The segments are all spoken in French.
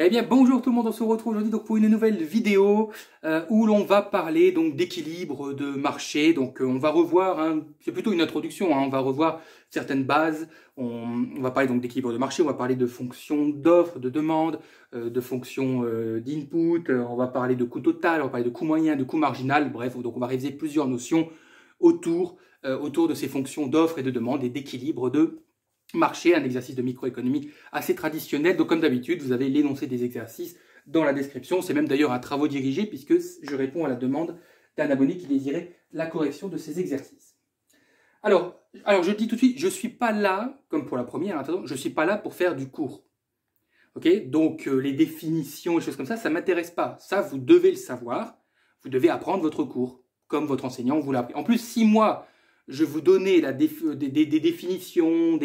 Eh bien, bonjour tout le monde, on se retrouve aujourd'hui donc pour une nouvelle vidéo où l'on va parler donc d'équilibre de marché. Donc on va revoir, hein, c'est plutôt une introduction, hein, on va revoir certaines bases. On va parler donc d'équilibre de marché, on va parler de fonctions d'offre, de demande, de fonctions d'input, on va parler de coût total, on va parler de coût moyen, de coût marginal. Bref, donc on va réviser plusieurs notions autour de ces fonctions d'offre et de demande et d'équilibre de marché, un exercice de microéconomie assez traditionnel. Donc comme d'habitude, vous avez l'énoncé des exercices dans la description. C'est même d'ailleurs un travaux dirigé puisque je réponds à la demande d'un abonné qui désirait la correction de ces exercices. Alors je dis tout de suite, je ne suis pas là, comme pour la première, attention, je ne suis pas là pour faire du cours. Okay, donc les définitions et choses comme ça ne m'intéresse pas. Ça, vous devez le savoir. Vous devez apprendre votre cours, comme votre enseignant vous l'a appris. En plus, si moi, je vous donnais des définitions,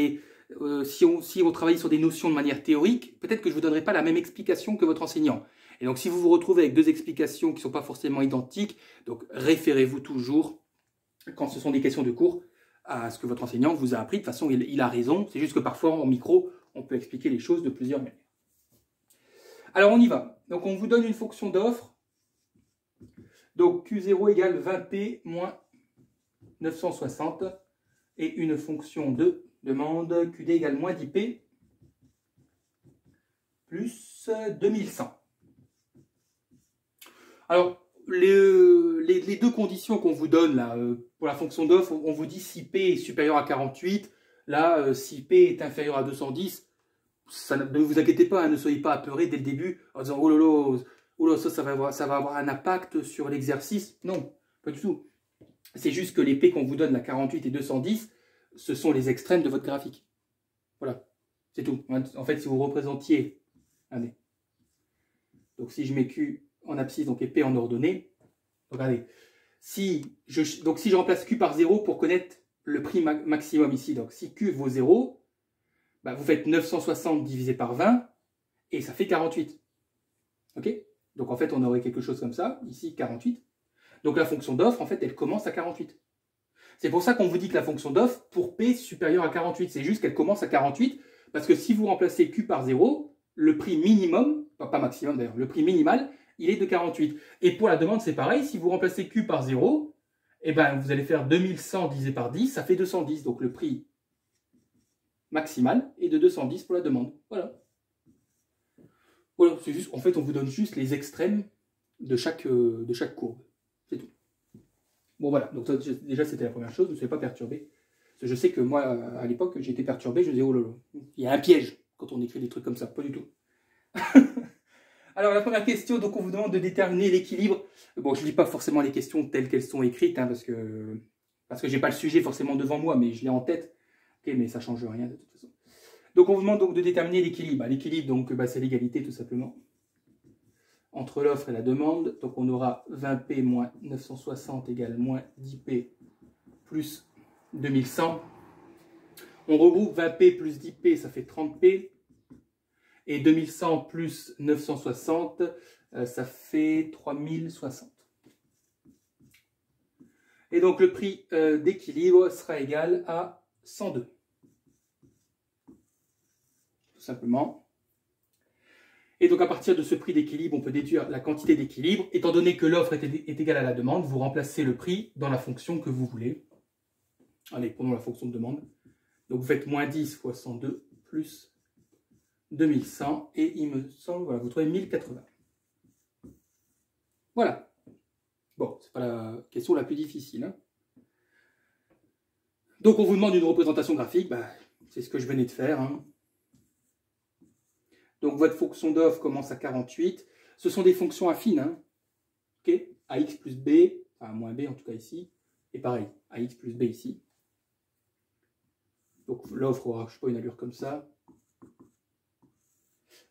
si on travaillait sur des notions de manière théorique, peut-être que je ne vous donnerais pas la même explication que votre enseignant. Et donc, si vous vous retrouvez avec deux explications qui ne sont pas forcément identiques, donc référez-vous toujours, quand ce sont des questions de cours, à ce que votre enseignant vous a appris. De toute façon, il a raison. C'est juste que parfois, en micro, on peut expliquer les choses de plusieurs manières. Alors, on y va. Donc, on vous donne une fonction d'offre. Donc, Q0 égale 20P moins 960 et une fonction de demande QD égale moins 10P plus 2100. Alors, les deux conditions qu'on vous donne là, pour la fonction d'offre, on vous dit si P est supérieur à 48, là, si P est inférieur à 210, ne vous inquiétez pas, hein, ne soyez pas apeurés dès le début en disant oh là, ça va avoir un impact sur l'exercice. Non, pas du tout. C'est juste que les P qu'on vous donne, la 48 et 210, ce sont les extrêmes de votre graphique. Voilà, c'est tout. En fait, si vous représentiez, regardez, donc si je mets Q en abscisse, donc et P en ordonnée, regardez, si je remplace Q par 0 pour connaître le prix maximum ici, donc si Q vaut 0, bah vous faites 960 divisé par 20, et ça fait 48. Ok? Donc en fait, on aurait quelque chose comme ça, ici 48. Donc la fonction d'offre, en fait, elle commence à 48. C'est pour ça qu'on vous dit que la fonction d'offre, pour P supérieur à 48, c'est juste qu'elle commence à 48, parce que si vous remplacez Q par 0, le prix minimum, pas maximum d'ailleurs, le prix minimal, il est de 48. Et pour la demande, c'est pareil, si vous remplacez Q par 0, eh ben, vous allez faire 2100 divisé par 10, ça fait 210. Donc le prix maximal est de 210 pour la demande. Voilà. Voilà, c'est juste, en fait, on vous donne juste les extrêmes de chaque courbe. C'est tout. Bon voilà, donc ça, déjà c'était la première chose, ne soyez pas perturbé. Je sais que moi, à l'époque, j'ai été perturbé, je disais, oh là là, il y a un piège quand on écrit des trucs comme ça, pas du tout. Alors la première question, donc on vous demande de déterminer l'équilibre. Bon, je ne lis pas forcément les questions telles qu'elles sont écrites, hein, parce que je n'ai pas le sujet forcément devant moi, mais je l'ai en tête. Ok, mais ça ne change rien de toute façon. Donc on vous demande donc de déterminer l'équilibre. L'équilibre, donc c'est l'égalité tout simplement entre l'offre et la demande. Donc on aura 20P moins 960 égale moins 10P plus 2100. On regroupe 20P plus 10P, ça fait 30P. Et 2100 plus 960, ça fait 3060. Et donc le prix d'équilibre sera égal à 102. Tout simplement. Et donc à partir de ce prix d'équilibre, on peut déduire la quantité d'équilibre. Étant donné que l'offre est égale à la demande, vous remplacez le prix dans la fonction que vous voulez. Allez, prenons la fonction de demande. Donc vous faites moins 10 fois 102 plus 2100 et il me semble, voilà, vous trouvez 1080. Voilà. Bon, c'est pas la question la plus difficile. Hein. Donc on vous demande une représentation graphique, bah, c'est ce que je venais de faire. Hein. Donc votre fonction d'offre commence à 48. Ce sont des fonctions affines. Hein. Okay, AX plus B, enfin moins B en tout cas ici. Et pareil, AX plus B ici. Donc l'offre aura, je sais pas, une allure comme ça.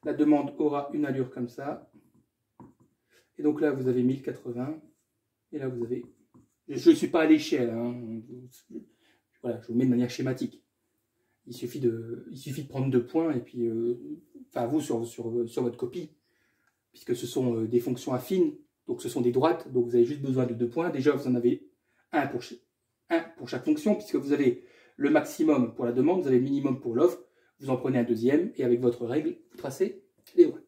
La demande aura une allure comme ça. Et donc là, vous avez 1080. Et là, vous avez... Je ne suis pas à l'échelle. Hein. Voilà, je vous mets de manière schématique. Il suffit de prendre 2 points et puis... enfin, vous, sur votre copie, puisque ce sont des fonctions affines, donc ce sont des droites, donc vous avez juste besoin de 2 points. Déjà, vous en avez un pour chaque fonction, puisque vous avez le maximum pour la demande, vous avez le minimum pour l'offre. Vous en prenez un deuxième, et avec votre règle, vous tracez les droites.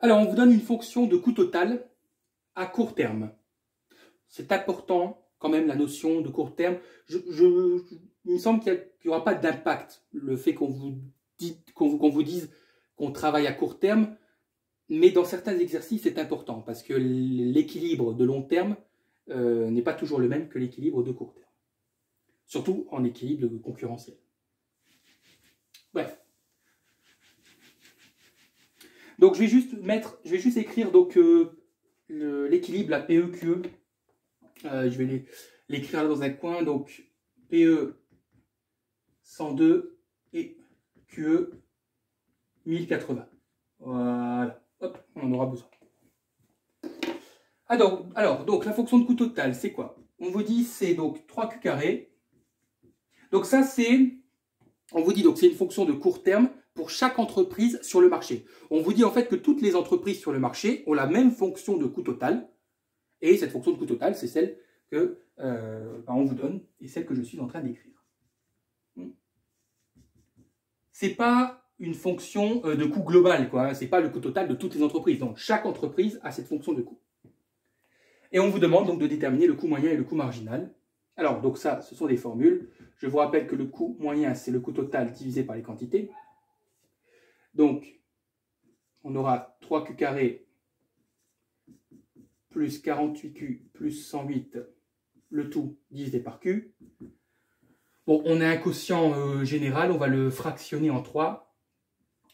Alors, on vous donne une fonction de coût total à court terme. C'est important, quand même, la notion de court terme. Il me semble qu'il n'y aura pas d'impact, le fait qu'on vous dise qu'on travaille à court terme, mais dans certains exercices, c'est important, parce que l'équilibre de long terme n'est pas toujours le même que l'équilibre de court terme. Surtout en équilibre concurrentiel. Bref. Donc, je vais juste écrire donc l'équilibre, la PE-QE. Je vais l'écrire dans un coin. Donc, PE 102 et QE 1080. Voilà. Hop, on en aura besoin. Alors, donc, la fonction de coût total, c'est quoi? On vous dit, c'est donc 3Q carré. Donc, ça, on vous dit, donc, c'est une fonction de court terme pour chaque entreprise sur le marché. On vous dit en fait que toutes les entreprises sur le marché ont la même fonction de coût total. Et cette fonction de coût total, c'est celle que on vous donne et celle que je suis en train d'écrire. C'est pas une fonction de coût global, quoi. C'est pas le coût total de toutes les entreprises. Donc chaque entreprise a cette fonction de coût. Et on vous demande donc de déterminer le coût moyen et le coût marginal. Alors, donc ça, ce sont des formules. Je vous rappelle que le coût moyen, c'est le coût total divisé par les quantités. Donc, on aura 3Q carré plus 48Q plus 108, le tout divisé par Q. Bon, on a un quotient général, on va le fractionner en 3.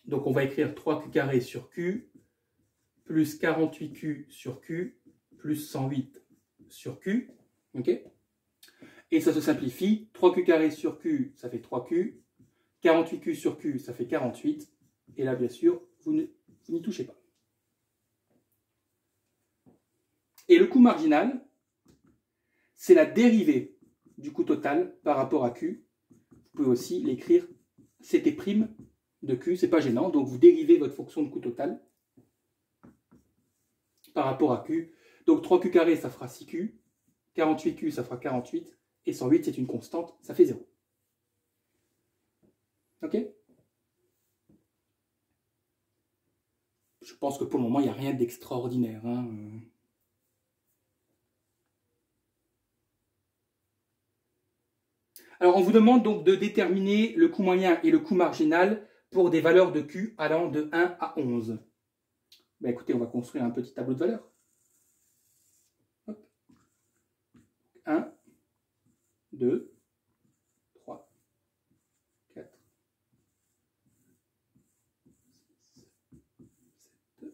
Donc, on va écrire 3Q carré sur Q, plus 48Q sur Q, plus 108 sur Q. OK? Et ça se simplifie. 3Q carré sur Q, ça fait 3Q. 48Q sur Q, ça fait 48. Et là, bien sûr, vous n'y touchez pas. Et le coût marginal, c'est la dérivée du coût total par rapport à Q. Vous pouvez aussi l'écrire CT' de Q, c'est pas gênant. Donc, vous dérivez votre fonction de coût total par rapport à Q. Donc, 3Q carré, ça fera 6Q. 48Q, ça fera 48. Et 108, c'est une constante, ça fait 0. OK? Je pense que pour le moment, il n'y a rien d'extraordinaire. Alors, on vous demande donc de déterminer le coût moyen et le coût marginal pour des valeurs de Q allant de 1 à 11. Ben, écoutez, on va construire un petit tableau de valeurs. Hop. 1, 2, 3, 4, 6, 7,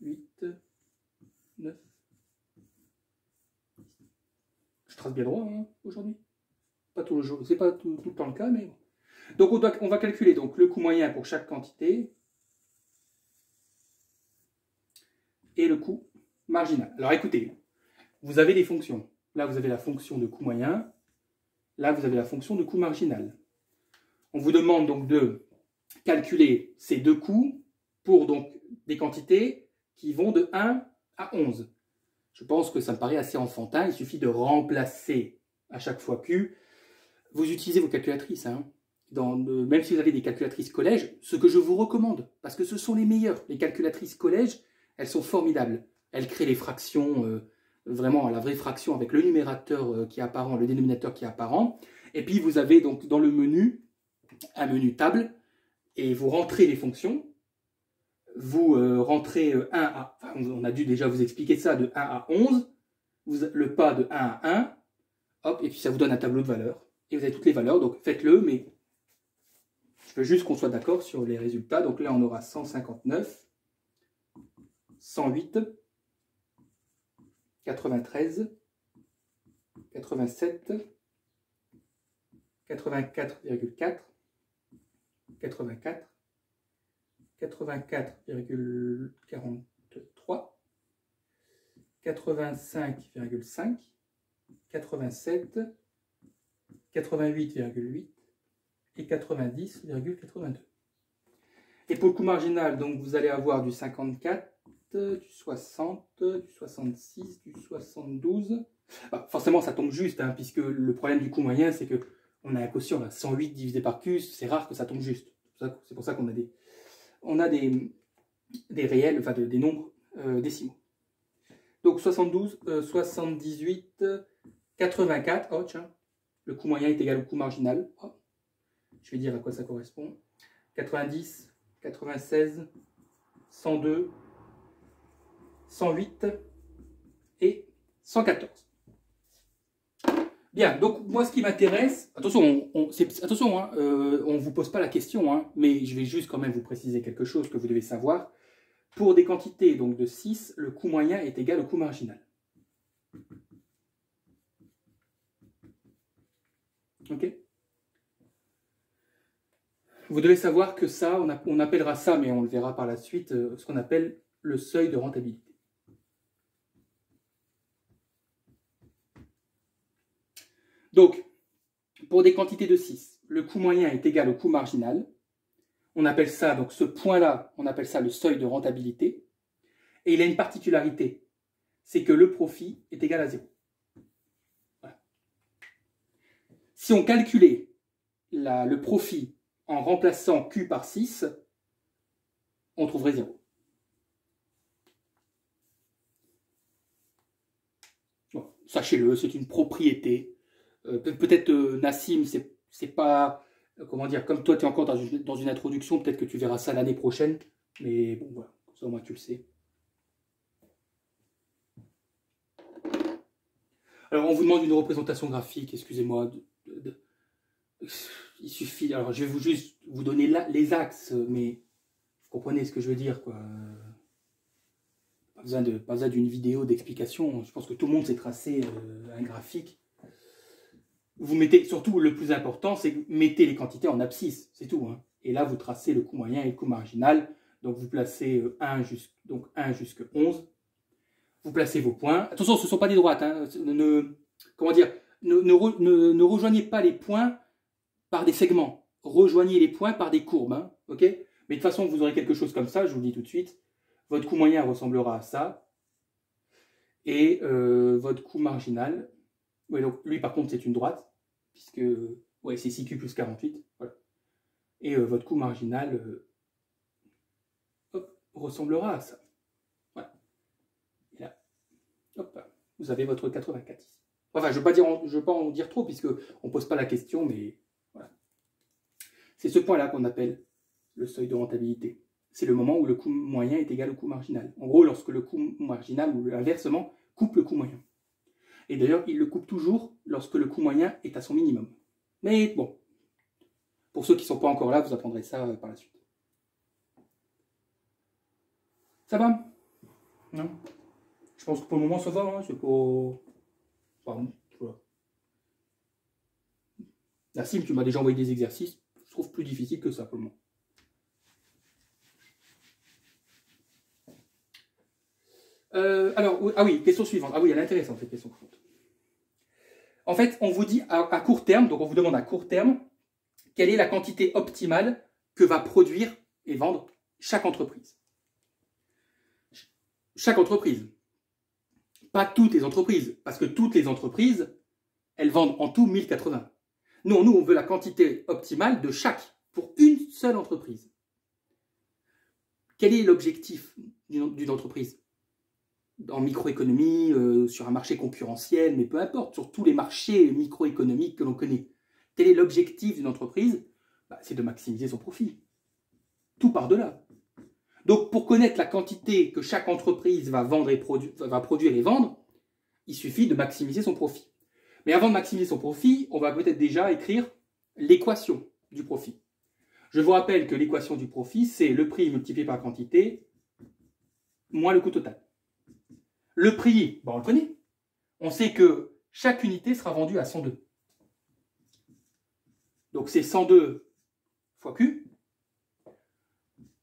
8, 9. Je trace bien droit aujourd'hui. Pas tout le jour, c'est pas tout le temps le cas, mais bon. Donc on va calculer donc le coût moyen pour chaque quantité et le coût marginal. Alors écoutez, vous avez des fonctions. Là vous avez la fonction de coût moyen, là vous avez la fonction de coût marginal. On vous demande donc de calculer ces deux coûts pour donc des quantités qui vont de 1 à 11. Je pense que ça me paraît assez enfantin, il suffit de remplacer à chaque fois Q. Vous utilisez vos calculatrices, même si vous avez des calculatrices collège, ce que je vous recommande, parce que ce sont les meilleures. Les calculatrices collège, elles sont formidables. Elles créent les fractions, vraiment la vraie fraction avec le numérateur qui est apparent, le dénominateur qui est apparent. Et puis vous avez donc dans le menu, un menu table, et vous rentrez les fonctions. Vous rentrez 1 à... Enfin, on a dû déjà vous expliquer ça, de 1 à 11. Le pas de 1 à 1. Hop, et puis ça vous donne un tableau de valeurs. Et vous avez toutes les valeurs, donc faites-le, mais je veux juste qu'on soit d'accord sur les résultats. Donc là, on aura 159, 108, 93, 87, 84,4, 84, 84,43, 85,5, 87, 88,8 et 90,82. Et pour le coût marginal, donc vous allez avoir du 54, du 60, du 66, du 72. Bah, forcément, ça tombe juste, puisque le problème du coût moyen, c'est que on a un quotient là, 108 divisé par Q, c'est rare que ça tombe juste. C'est pour ça qu'on a des des réels, enfin des nombres décimaux. Donc 72, 78, 84, oh tiens, le coût moyen est égal au coût marginal. Oh, je vais dire à quoi ça correspond. 90, 96, 102, 108 et 114. Bien, donc moi ce qui m'intéresse, attention, attention, hein, on ne vous pose pas la question, hein, mais je vais juste quand même vous préciser quelque chose que vous devez savoir. Pour des quantités donc de 6, le coût moyen est égal au coût marginal. Ok? Vous devez savoir que ça, on appellera ça, mais on le verra par la suite, ce qu'on appelle le seuil de rentabilité. Donc, pour des quantités de 6, le coût moyen est égal au coût marginal. On appelle ça, donc ce point-là, on appelle ça le seuil de rentabilité. Et il a une particularité, c'est que le profit est égal à 0. Voilà. Si on calculait le profit en remplaçant Q par 6, on trouverait 0. Bon, sachez-le, c'est une propriété. Peut-être Nassim, c'est pas, comment dire, comme toi tu es encore dans une introduction, peut-être que tu verras ça l'année prochaine, mais bon voilà, ça au moins tu le sais. Alors on vous demande une représentation graphique, excusez-moi, il suffit, alors je vais juste vous donner les axes, mais vous comprenez ce que je veux dire, quoi. Pas besoin d'une vidéo d'explication, je pense que tout le monde sait tracer un graphique. Vous mettez, surtout le plus important, c'est que mettez les quantités en abscisse, c'est tout. Hein. Et là, vous tracez le coût moyen et le coût marginal. Donc, vous placez 1 jusqu'à 11. Vous placez vos points. Attention, ce ne sont pas des droites. Hein. Comment dire, ne rejoignez pas les points par des segments. Rejoignez les points par des courbes. Hein, okay, mais de toute façon, vous aurez quelque chose comme ça, je vous le dis tout de suite. Votre coût moyen ressemblera à ça. Et votre coût marginal, ouais, donc lui par contre c'est une droite, puisque ouais, c'est 6Q plus 48. Voilà. Et votre coût marginal ressemblera à ça. Voilà. Et là, hop, vous avez votre 84 ici. Enfin, je ne veux pas en dire trop, puisque on ne pose pas la question, mais voilà. C'est ce point-là qu'on appelle le seuil de rentabilité. C'est le moment où le coût moyen est égal au coût marginal. En gros, lorsque le coût marginal, ou inversement, coupe le coût moyen. Et d'ailleurs, il le coupe toujours lorsque le coût moyen est à son minimum. Mais bon, pour ceux qui ne sont pas encore là, vous apprendrez ça par la suite. Ça va? Non? Je pense que pour le moment, ça va. Hein, c'est pas... Pardon, voilà. Nassim, tu m'as déjà envoyé des exercices. Je trouve plus difficile que ça pour le moment. Alors, ah oui, question suivante. Ah oui, elle est intéressante cette question. En fait, on vous dit à court terme, donc on vous demande à court terme, quelle est la quantité optimale que va produire et vendre chaque entreprise. Chaque entreprise. Pas toutes les entreprises, parce que toutes les entreprises, elles vendent en tout 1080. Nous, on veut la quantité optimale de chaque, pour une seule entreprise. Quel est l'objectif d'une entreprise? En microéconomie, sur un marché concurrentiel, mais peu importe, sur tous les marchés microéconomiques que l'on connaît. Quel est l'objectif d'une entreprise? C'est de maximiser son profit. Tout par-delà. Donc, pour connaître la quantité que chaque entreprise va vendre et va produire et vendre, il suffit de maximiser son profit. Mais avant de maximiser son profit, on va peut-être déjà écrire l'équation du profit. Je vous rappelle que l'équation du profit, c'est le prix multiplié par la quantité moins le coût total. Le prix, on le connaît. On sait que chaque unité sera vendue à 102. Donc c'est 102 fois Q,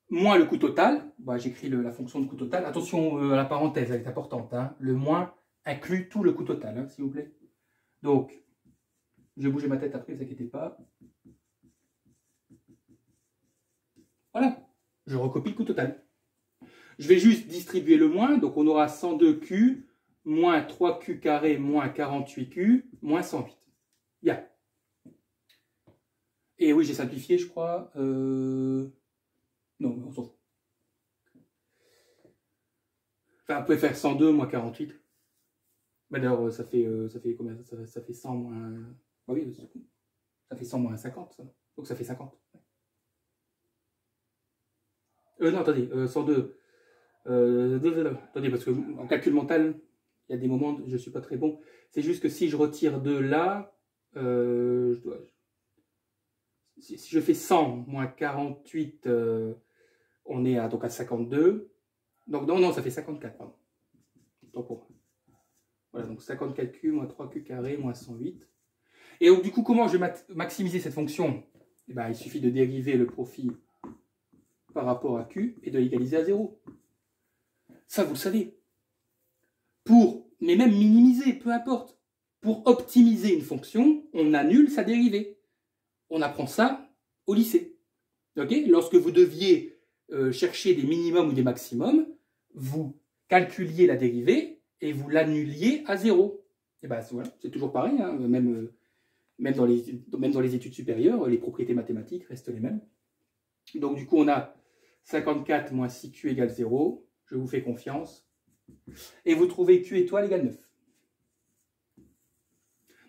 moins le coût total. J'écris la fonction de coût total. Attention à la parenthèse, elle est importante. Hein. Le moins inclut tout le coût total, hein, s'il vous plaît. Donc, je vais bouger ma tête après, ne vous inquiétez pas. Voilà, je recopie le coût total. Je vais juste distribuer le moins, donc on aura 102Q, moins 3Q carré, moins 48Q, moins 108. Bien. Et oui, j'ai simplifié, je crois. Non, on s'en fout. Enfin, vous pouvez faire 102 moins 48. Bah, d'ailleurs, ça fait combien? Ça fait 100 moins... Bah oui, ça fait 100 moins 50, ça. Donc ça fait 50. Non, attendez, 102. Attendez, parce que en calcul mental, il y a des moments où je ne suis pas très bon. C'est juste que si je retire 2 là, si je fais 100 moins 48, on est donc à 52. Donc non, ça fait 54, pardon. Tant pour moi. Voilà, donc 54Q moins 3Q carré moins 108. Et donc, du coup, comment je vais maximiser cette fonction? Eh ben, il suffit de dériver le profit par rapport à Q et de l'égaliser à 0. Ça, vous le savez. Mais même minimiser, peu importe. Pour optimiser une fonction, on annule sa dérivée. On apprend ça au lycée. Okay, lorsque vous deviez chercher des minimums ou des maximums, vous calculiez la dérivée et vous l'annuliez à 0. Et ben, voilà, c'est toujours pareil, hein, même dans les études supérieures, les propriétés mathématiques restent les mêmes. Donc du coup, on a 54 moins 6Q égale 0. Je vous fais confiance. Et vous trouvez Q étoile égale 9.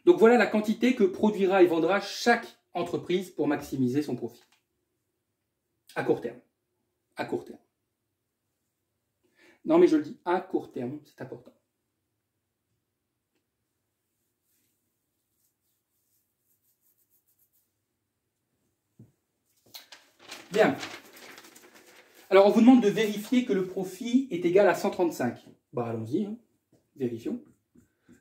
Donc voilà la quantité que produira et vendra chaque entreprise pour maximiser son profit. À court terme. À court terme. Non, mais je le dis, à court terme, c'est important. Bien. Alors, on vous demande de vérifier que le profit est égal à 135. Bah, allons-y, hein. Vérifions.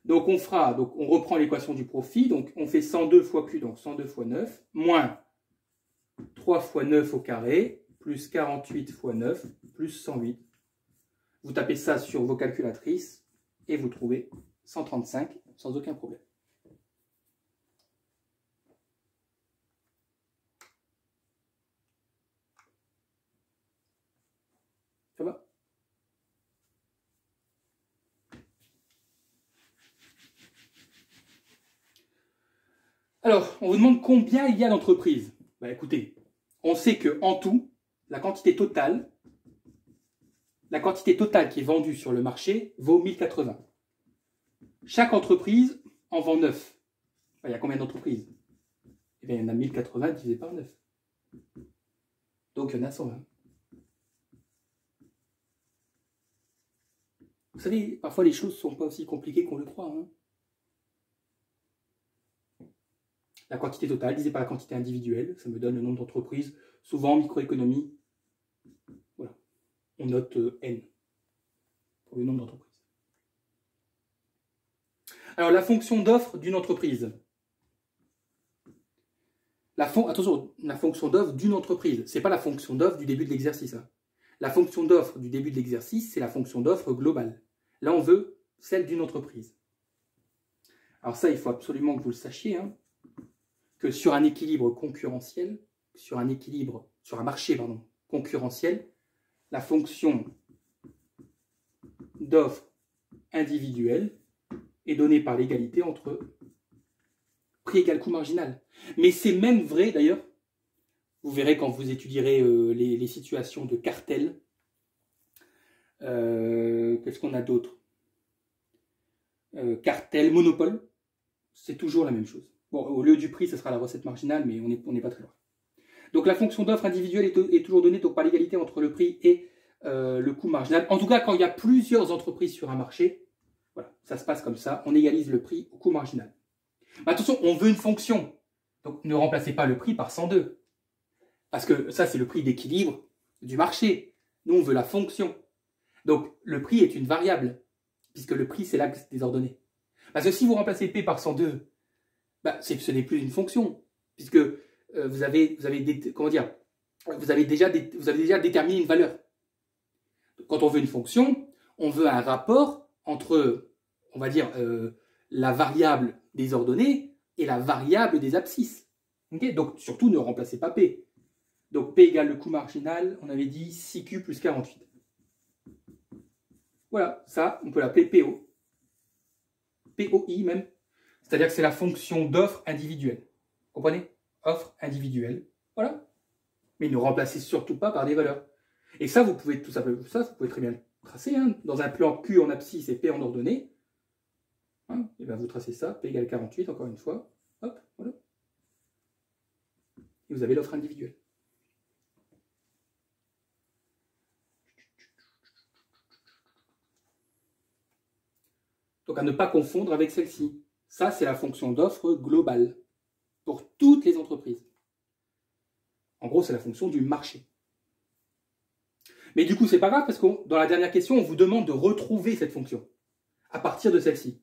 Donc, on reprend l'équation du profit. Donc, on fait 102 fois Q, donc 102 fois 9, moins 3 fois 9 au carré, plus 48 fois 9, plus 108. Vous tapez ça sur vos calculatrices et vous trouvez 135 sans aucun problème. Ça va? Alors, on vous demande combien il y a d'entreprises. Bah, écoutez, on sait qu'en tout, la quantité totale qui est vendue sur le marché vaut 1080. Chaque entreprise en vend 9. Bah, il y a combien d'entreprises? Eh bien, il y en a 1080 divisé par 9. Donc, il y en a 120. Vous savez, parfois les choses ne sont pas aussi compliquées qu'on le croit. Hein. La quantité totale divisée par la quantité individuelle, ça me donne le nombre d'entreprises. Souvent, en microéconomie, voilà, on note N pour le nombre d'entreprises. Alors, la fonction d'offre d'une entreprise. Attention, la fonction d'offre d'une entreprise. Ce n'est pas la fonction d'offre du début de l'exercice. Hein. La fonction d'offre du début de l'exercice, c'est la fonction d'offre globale. Là, on veut celle d'une entreprise. Alors ça, il faut absolument que vous le sachiez, hein, que sur un équilibre concurrentiel, sur un marché concurrentiel, la fonction d'offre individuelle est donnée par l'égalité entre prix égale coût marginal. Mais c'est même vrai d'ailleurs, vous verrez quand vous étudierez les situations de cartel. Qu'est-ce qu'on a d'autre? Cartel, monopole, c'est toujours la même chose. Bon, au lieu du prix, ce sera la recette marginale, mais on n'est pas très loin. Donc la fonction d'offre individuelle est toujours donnée donc, par l'égalité entre le prix et le coût marginal. En tout cas, quand il y a plusieurs entreprises sur un marché, voilà, ça se passe comme ça, on égalise le prix au coût marginal. Mais attention, on veut une fonction. Donc ne remplacez pas le prix par 102. Parce que ça, c'est le prix d'équilibre du marché. Nous, on veut la fonction. Donc le prix est une variable, puisque le prix, c'est l'axe des ordonnées. Parce que si vous remplacez P par 102, bah, ce n'est plus une fonction, puisque vous avez déjà déterminé une valeur. Quand on veut une fonction, on veut un rapport entre, on va dire, la variable des ordonnées et la variable des abscisses. Okay, donc, surtout, ne remplacez pas P. Donc, P égale le coût marginal, on avait dit 6Q plus 48. Voilà, ça, on peut l'appeler PO. POI même. C'est-à-dire que c'est la fonction d'offre individuelle. Vous comprenez? Offre individuelle. Voilà. Mais ne remplacez surtout pas par des valeurs. Et ça, vous pouvez très bien tracez, hein, dans un plan Q en abscisse et P en ordonnée, hein, et bien vous tracez ça, P égale 48, encore une fois, hop, voilà. Et vous avez l'offre individuelle. Donc à ne pas confondre avec celle-ci. Ça, c'est la fonction d'offre globale pour toutes les entreprises. En gros, c'est la fonction du marché. Mais du coup, c'est pas grave parce que dans la dernière question, on vous demande de retrouver cette fonction à partir de celle-ci.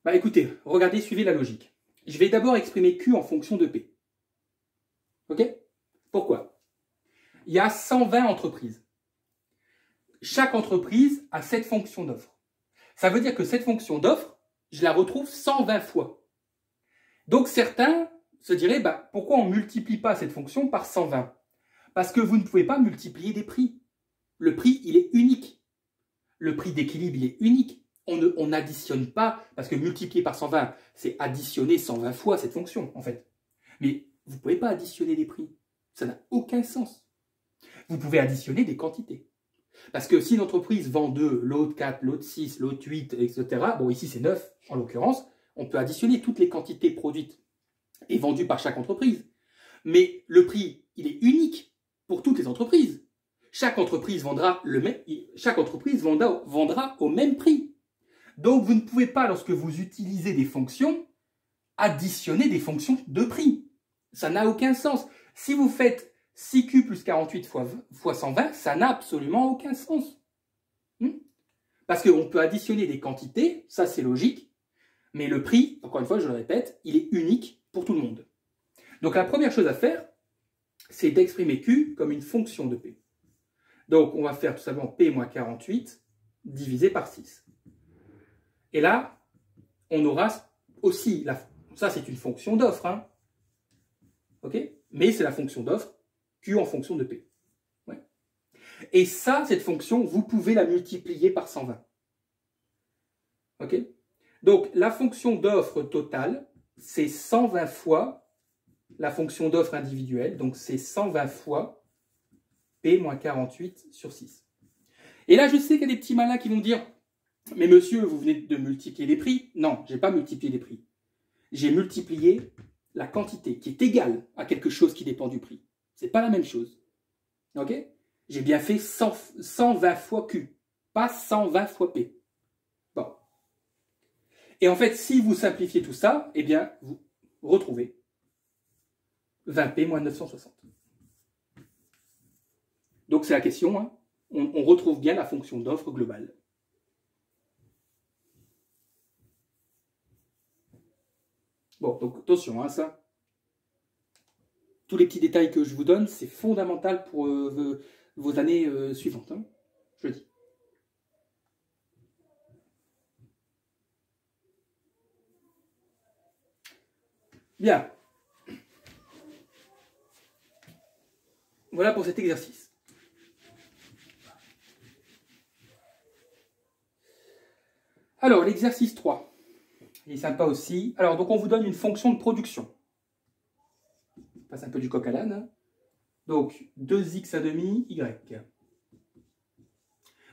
Bah écoutez, regardez, suivez la logique. Je vais d'abord exprimer Q en fonction de P. Ok? Pourquoi? Il y a 120 entreprises. Chaque entreprise a cette fonction d'offre. Ça veut dire que cette fonction d'offre, je la retrouve 120 fois. Donc certains se diraient, bah, pourquoi on ne multiplie pas cette fonction par 120? Parce que vous ne pouvez pas multiplier des prix. Le prix, il est unique. Le prix d'équilibre, il est unique. On n'additionne pas, parce que multiplier par 120, c'est additionner 120 fois cette fonction, en fait. Mais vous ne pouvez pas additionner des prix. Ça n'a aucun sens. Vous pouvez additionner des quantités. Parce que si une entreprise vend 2, l'autre 4, l'autre 6, l'autre 8, etc., bon, ici c'est 9 en l'occurrence, on peut additionner toutes les quantités produites et vendues par chaque entreprise. Mais le prix, il est unique pour toutes les entreprises. Chaque entreprise vendra au même prix. Donc, vous ne pouvez pas, lorsque vous utilisez des fonctions, additionner des fonctions de prix. Ça n'a aucun sens. Si vous faites 6Q plus 48 fois 120, ça n'a absolument aucun sens. Parce qu'on peut additionner des quantités, ça c'est logique, mais le prix, encore une fois, je le répète, il est unique pour tout le monde. Donc, la première chose à faire, c'est d'exprimer Q comme une fonction de P. Donc, on va faire tout simplement P moins 48 divisé par 6. Et là, on aura aussi, ça c'est une fonction d'offre, hein, ok? Mais c'est la fonction d'offre, Q en fonction de P. Ouais. Et ça, cette fonction, vous pouvez la multiplier par 120. Ok? Donc, la fonction d'offre totale, c'est 120 fois la fonction d'offre individuelle, donc c'est 120 fois P moins 48 sur 6. Et là, je sais qu'il y a des petits malins qui vont dire, mais monsieur, vous venez de multiplier les prix. Non, je n'ai pas multiplié les prix. J'ai multiplié la quantité qui est égale à quelque chose qui dépend du prix. Ce n'est pas la même chose. Ok? J'ai bien fait 120 fois Q, pas 120 fois P. Bon. Et en fait, si vous simplifiez tout ça, eh bien, vous retrouvez 20P moins 960. Donc, c'est la question. Hein. On retrouve bien la fonction d'offre globale. Bon, donc attention, hein, ça. Tous les petits détails que je vous donne, c'est fondamental pour vos années suivantes. Hein, je le dis. Bien. Voilà pour cet exercice. Alors, l'exercice 3. Il est sympa aussi. Alors, donc on vous donne une fonction de production. On passe un peu du coq à l'âne. Hein. Donc, 2x à demi, y.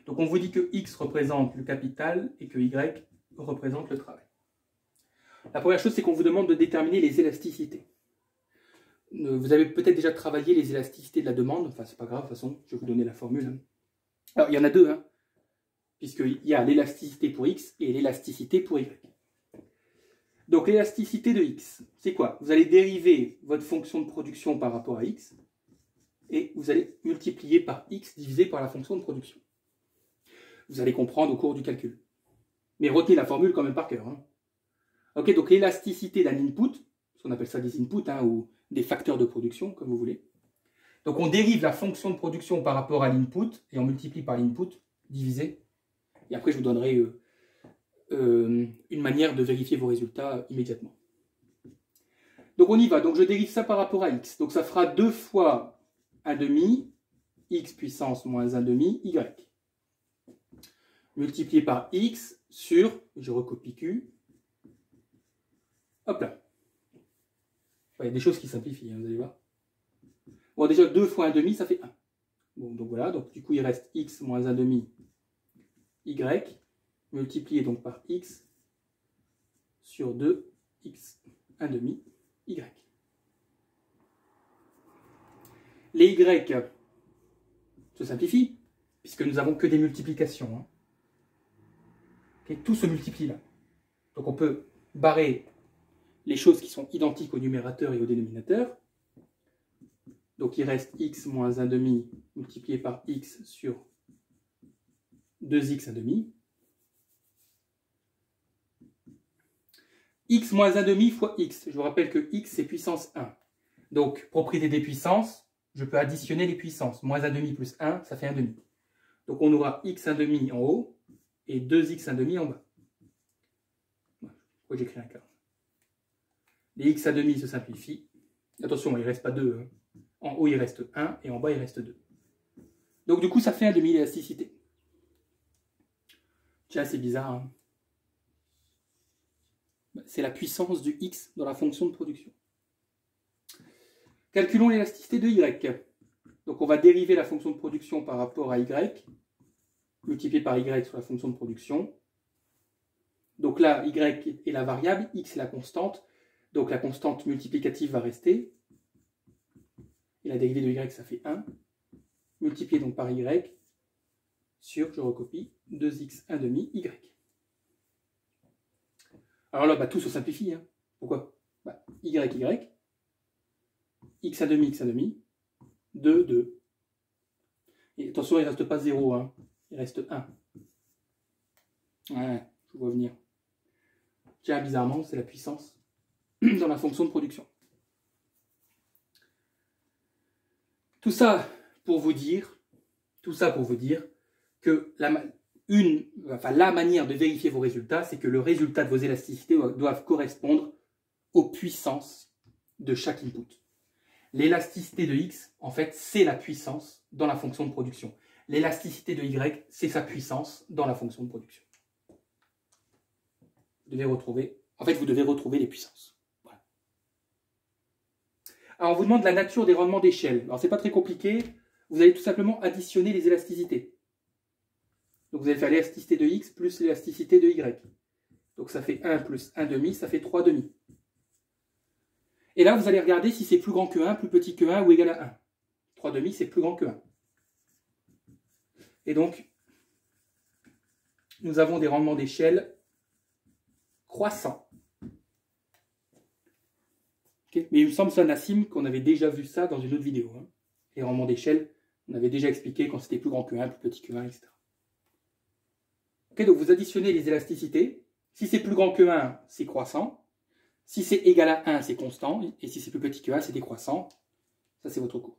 Donc, on vous dit que x représente le capital et que y représente le travail. La première chose, c'est qu'on vous demande de déterminer les élasticités. Vous avez peut-être déjà travaillé les élasticités de la demande. Enfin, c'est pas grave, de toute façon, je vais vous donner la formule. Hein. Alors, il y en a deux, hein, puisqu'il y a l'élasticité pour x et l'élasticité pour y. Donc, l'élasticité de x, c'est quoi? Vous allez dériver votre fonction de production par rapport à x et vous allez multiplier par x divisé par la fonction de production. Vous allez comprendre au cours du calcul. Mais retenez la formule quand même par cœur. Hein. Ok, donc l'élasticité d'un input, ce qu'on appelle ça des inputs, hein, ou des facteurs de production, comme vous voulez. Donc on dérive la fonction de production par rapport à l'input et on multiplie par l'input divisé. Et après, je vous donnerai une manière de vérifier vos résultats immédiatement. Donc on y va. Donc je dérive ça par rapport à x. Donc ça fera 2 fois 1 demi, x puissance moins 1 demi, y. Multiplié par x sur, je recopie q, hop là. Il y a des choses qui simplifient, hein, vous allez voir. Bon, déjà 2 fois 1 demi, ça fait 1. Bon, donc voilà, donc du coup il reste x moins 1 demi y, multiplié donc par x sur 2 x 1 demi y. Les y se simplifient, puisque nous n'avons que des multiplications. Hein. Okay, tout se multiplie là. Donc on peut barrer les choses qui sont identiques au numérateur et au dénominateur. Donc il reste x moins 1 demi multiplié par x sur 2x 1 demi. X moins 1 demi fois x. Je vous rappelle que x c'est puissance 1. Donc propriété des puissances, je peux additionner les puissances. Moins 1 demi plus 1, ça fait 1 demi. Donc on aura x 1 demi en haut et 2x 1 demi en bas. Pourquoi j'écris un quart? Les x 1 demi se simplifient. Attention, il ne reste pas 2. Hein. En haut, il reste 1 et en bas, il reste 2. Donc, du coup, ça fait 1 demi d'élasticité. Tiens, c'est bizarre. Hein. C'est la puissance du x dans la fonction de production. Calculons l'élasticité de y. Donc, on va dériver la fonction de production par rapport à y, multiplié par y sur la fonction de production. Donc là, y est la variable, x est la constante. Donc la constante multiplicative va rester. Et la dérivée de y, ça fait 1. Multiplié donc par y sur, je recopie, 2x 1 demi y. Alors là, tout se simplifie. Hein. Pourquoi? Y, x 1 demi, x 1 demi, 2, 2. Et attention, il ne reste pas 0, hein. Il reste 1. Ouais, je vois venir. Tiens, bizarrement, c'est la puissance dans la fonction de production. Tout ça pour vous dire que la manière de vérifier vos résultats, c'est que le résultat de vos élasticités doivent correspondre aux puissances de chaque input. L'élasticité de x, en fait, c'est la puissance dans la fonction de production. L'élasticité de y, c'est sa puissance dans la fonction de production. Vous devez retrouver les puissances. Voilà. Alors, on vous demande la nature des rendements d'échelle. Alors, c'est pas très compliqué. Vous allez tout simplement additionner les élasticités. Donc, vous allez faire l'élasticité de x plus l'élasticité de y. Donc, ça fait 1 plus 1 demi, ça fait 3 demi. Et là, vous allez regarder si c'est plus grand que 1, plus petit que 1 ou égal à 1. 3 demi, c'est plus grand que 1. Et donc, nous avons des rendements d'échelle croissants. Okay. Mais il me semble, ça, Nassim, qu'on avait déjà vu ça dans une autre vidéo. Hein. Les rendements d'échelle, on avait déjà expliqué quand c'était plus grand que 1, plus petit que 1, etc. Okay, donc vous additionnez les élasticités. Si c'est plus grand que 1, c'est croissant. Si c'est égal à 1, c'est constant. Et si c'est plus petit que 1, c'est décroissant. Ça, c'est votre cours.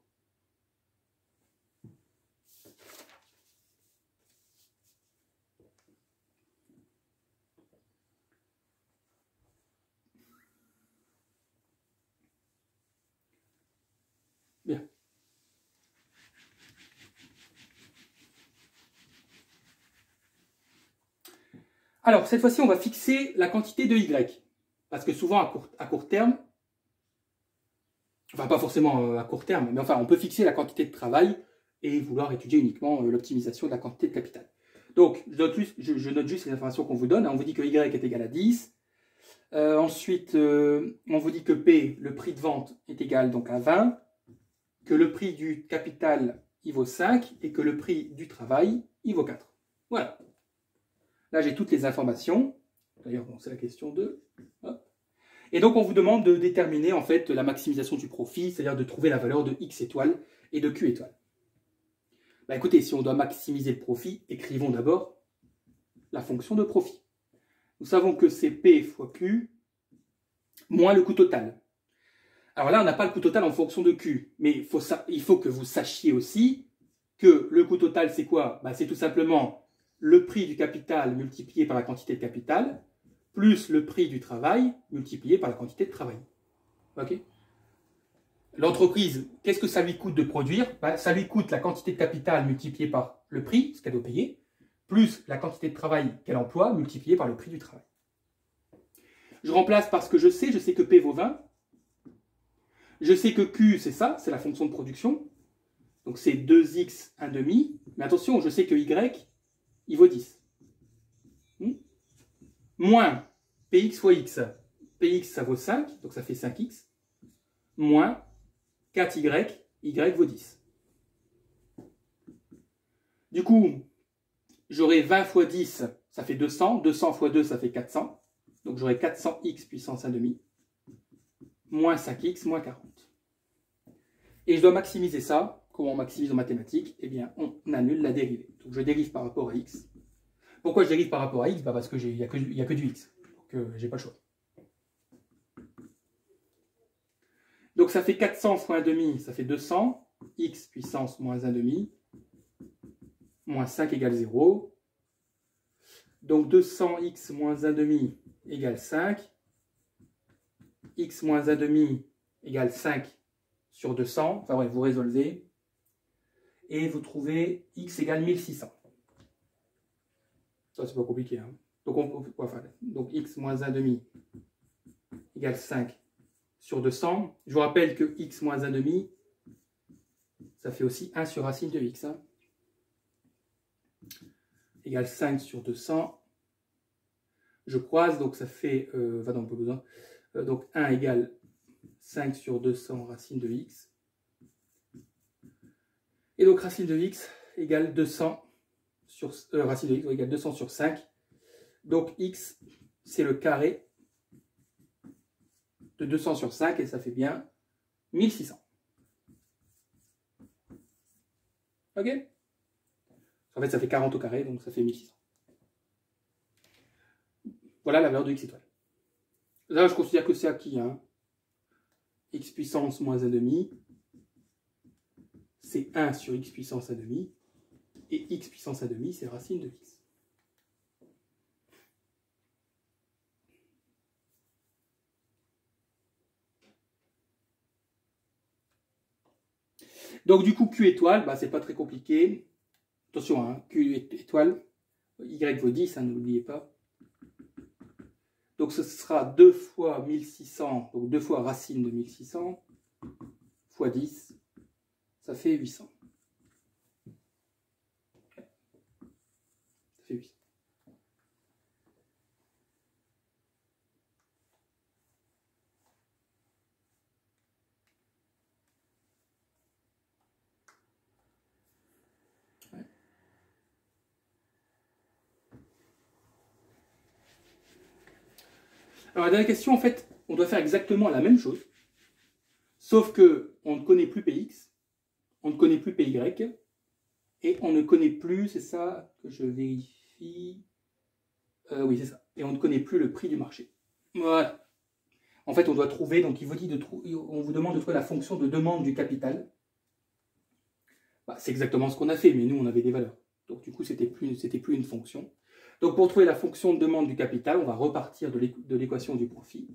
Bien. Alors, cette fois-ci, on va fixer la quantité de Y. Parce que souvent, à court terme, enfin, pas forcément à court terme, mais enfin, on peut fixer la quantité de travail et vouloir étudier uniquement l'optimisation de la quantité de capital. Donc, je note juste les informations qu'on vous donne. On vous dit que Y est égal à 10. Ensuite, on vous dit que P, le prix de vente, est égal donc à 20. Que le prix du capital, il vaut 5. Et que le prix du travail, il vaut 4. Voilà. Là, j'ai toutes les informations. D'ailleurs, bon, c'est la question 2. Hop. Et donc, on vous demande de déterminer en fait la maximisation du profit, c'est-à-dire de trouver la valeur de X étoile et de Q étoile. Bah, écoutez, si on doit maximiser le profit, écrivons d'abord la fonction de profit. Nous savons que c'est P fois Q moins le coût total. Alors là, on n'a pas le coût total en fonction de Q, mais il faut que vous sachiez aussi que le coût total, c'est quoi? Bah, c'est tout simplement le prix du capital multiplié par la quantité de capital, plus le prix du travail multiplié par la quantité de travail. Ok? L'entreprise, qu'est-ce que ça lui coûte de produire? Ben, ça lui coûte la quantité de capital multipliée par le prix, ce qu'elle doit payer, plus la quantité de travail qu'elle emploie multipliée par le prix du travail. Je remplace parce que je sais que P vaut 20. Je sais que Q, c'est ça, c'est la fonction de production. Donc c'est 2x 1 demi. Mais attention, je sais que y, il vaut 10. Moins px fois x. Px, ça vaut 5, donc ça fait 5x. Moins 4y, y vaut 10. Du coup, j'aurai 20 fois 10, ça fait 200. 200 fois 2, ça fait 400. Donc j'aurai 400x puissance 1 demi. Moins 5x, moins 40. Et je dois maximiser ça. Comment on maximise en mathématiques? Eh bien, on annule la dérivée. Donc je dérive par rapport à x. Pourquoi je dérive par rapport à x? Parce qu'il n'y a, que du x. Donc j'ai pas le choix. Donc ça fait 400 fois 1 demi, ça fait 200. X puissance moins 1 demi. Moins 5 égale 0. Donc 200x moins 1 demi égale 5. X moins 1 demi égale 5 sur 200. Enfin ouais, vous résolvez. Et vous trouvez x égale 1600. Ça, c'est pas compliqué. Hein. Donc x moins 1 demi égale 5 sur 200. Je vous rappelle que x moins 1 demi, ça fait aussi 1 sur racine de x. Hein. Égale 5 sur 200. Je croise, donc ça fait... non, pas besoin. Donc 1 égale 5 sur 200 racine de x. Et donc racine de x égale 200 sur... racine de x égale 200 sur 5. Donc x, c'est le carré de 200 sur 5, et ça fait bien 1600. Ok? En fait, ça fait 40 au carré, donc ça fait 1600. Voilà la valeur de x étoile. Là, je considère que c'est acquis. Hein. X puissance moins 1 demi, c'est 1 sur x puissance 1 demi. Et x puissance 1 demi, c'est racine de x. Donc du coup, Q étoile, bah, c'est pas très compliqué. Attention, hein, Q étoile, Y vaut 10, hein, n'oubliez pas. Donc ce sera 2 fois 1600, donc 2 fois racine de 1600, fois 10, ça fait 800. Ça fait 800. Alors la dernière question, en fait, on doit faire exactement la même chose, sauf que on ne connaît plus Px, on ne connaît plus Py, et on ne connaît plus, c'est ça que je vérifie, oui c'est ça, et on ne connaît plus le prix du marché. Voilà. En fait, on doit trouver, donc on vous demande de trouver la fonction de demande du capital. Bah, c'est exactement ce qu'on a fait, mais nous on avait des valeurs. Donc du coup, c'était plus une fonction. Donc pour trouver la fonction de demande du capital, on va repartir de l'équation du profit.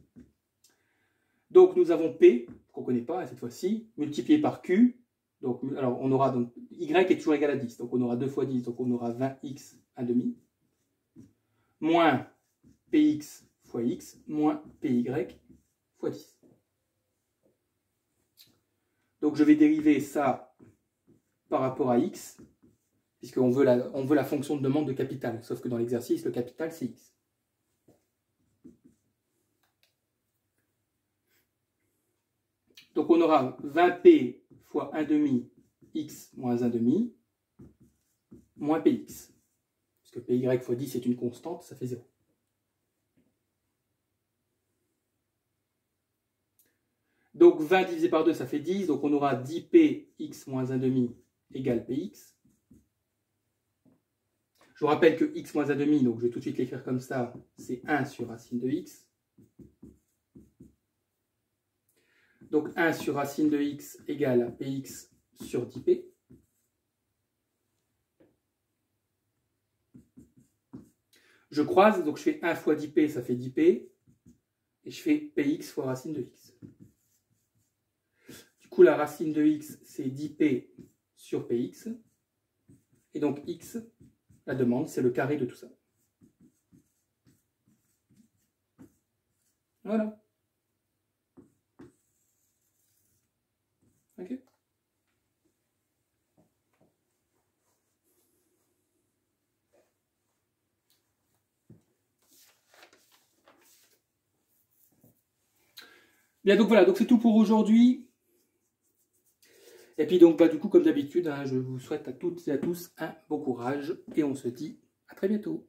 Donc nous avons P, qu'on ne connaît pas cette fois-ci, multiplié par Q. Donc, alors on aura donc Y est toujours égal à 10. Donc on aura 2 fois 10, donc on aura 20x 1 demi. Moins Px fois X, moins Py fois 10. Donc je vais dériver ça par rapport à X, puisqu'on veut la fonction de demande de capital. Sauf que dans l'exercice, le capital, c'est X. Donc on aura 20p fois 1 demi x moins 1 demi moins px. Parce que py fois 10 est une constante, ça fait 0. Donc 20 divisé par 2, ça fait 10. Donc on aura 10p x moins 1 demi égale px. Je vous rappelle que x moins 1 demi, donc je vais tout de suite l'écrire comme ça, c'est 1 sur racine de x. Donc 1 sur racine de x égale px sur 10p. Je croise, donc je fais 1 fois 10p, ça fait 10p. Et je fais px fois racine de x. Du coup, la racine de x, c'est 10p sur px. Et donc x, la demande, c'est le carré de tout ça. Voilà. Ok. Bien, donc voilà, donc c'est tout pour aujourd'hui. Et puis donc, bah, du coup, comme d'habitude, hein, je vous souhaite à toutes et à tous un bon courage et on se dit à très bientôt.